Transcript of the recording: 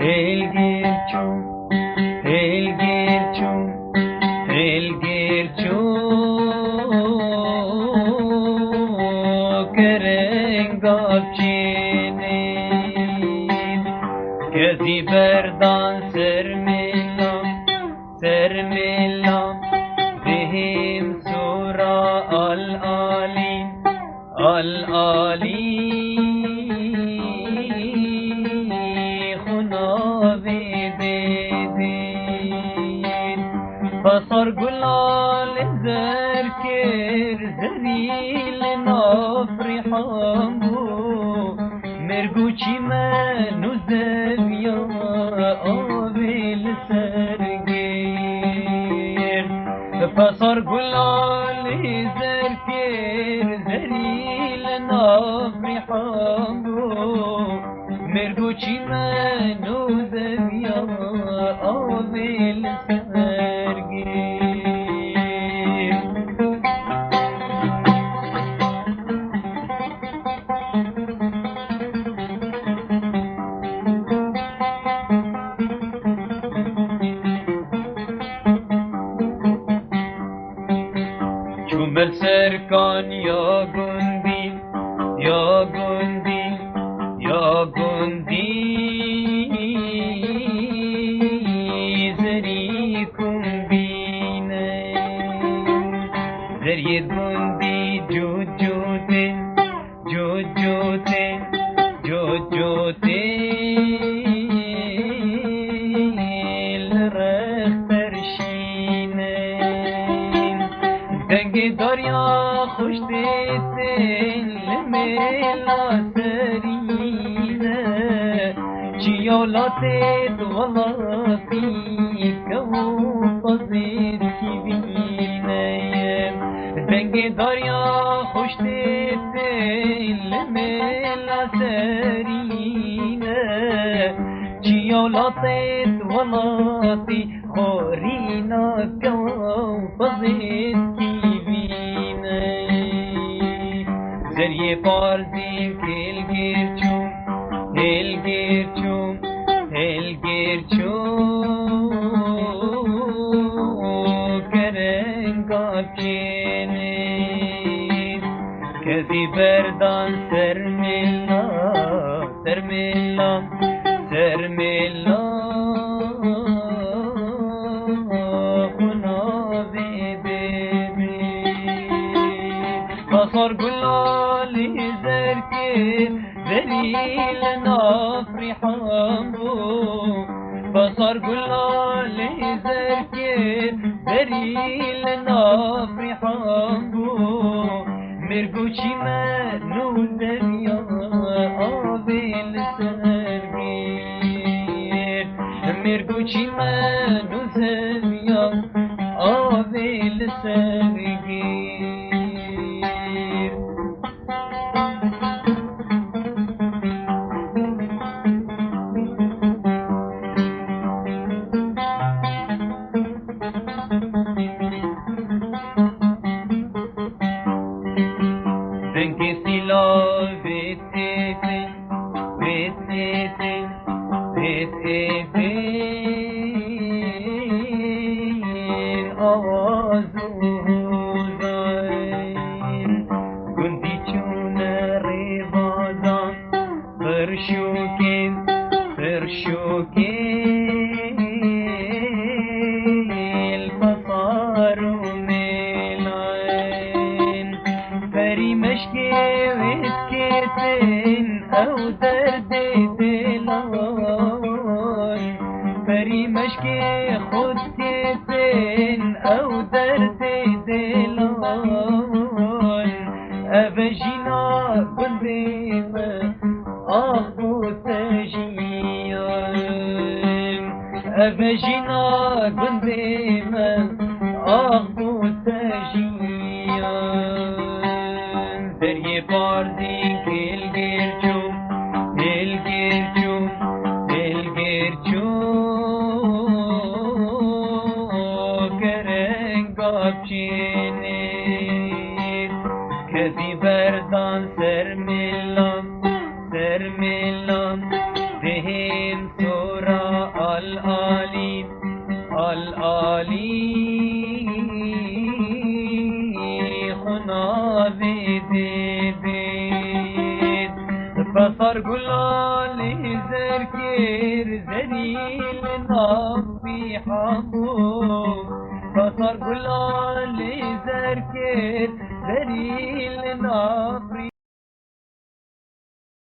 هلگرچو هلگرچو هلگرچو کرنگاب چینید کسی بردان سر میلان بهم سورا العالی خنابی بدید بسر گلال زرکر زریل نافرحان بو مرگوچی منو زویا آویل سرگیر بسر گلال زرکر زریل نافرحان بو مرگوچی منو زویا آویل سرگیر چومل سرکان یا گندی زری کن بینه زری گندی جوجوتن لرختر شینن دنگ دریا خوش دیتن لمیلا سرینه چیالاتت ولاتی کو پزید کی بینه دنگ دریا خوش دیتن لمیلا سرینه چیالاتت ولاتی خورینا کو پزید کی بینه زریه پارزین که هلگرچو کرنگاب چینید کسی بردان سر میلان خنابی بدید بسر گلالی زرکر زریل نافرحان بو بسر گلالی زرکر زریل نافرحان بو مرگوچی منو زویا آویل سرگیر مرگوچی منو زویا آویل سرگیر دنگی سیلا بیتیتن آوازو زاین گندی چون ریوازان فرشوکین البصارو میلاین پری مشکی ویسکیتن او درد دلان پری مشکی خود کیتن او درد دلان اوجینا گلیم آخو تجیان اوجینا گلیم آخو تجیان زریه بارزی که هلگرچو کرنگاب چینید کسی بردان سر میلان بهم منصورة الآلي الآلي خنا بيد بصر قلال زركير زريل نبي حبوب بصر قلال زركير زريل نبي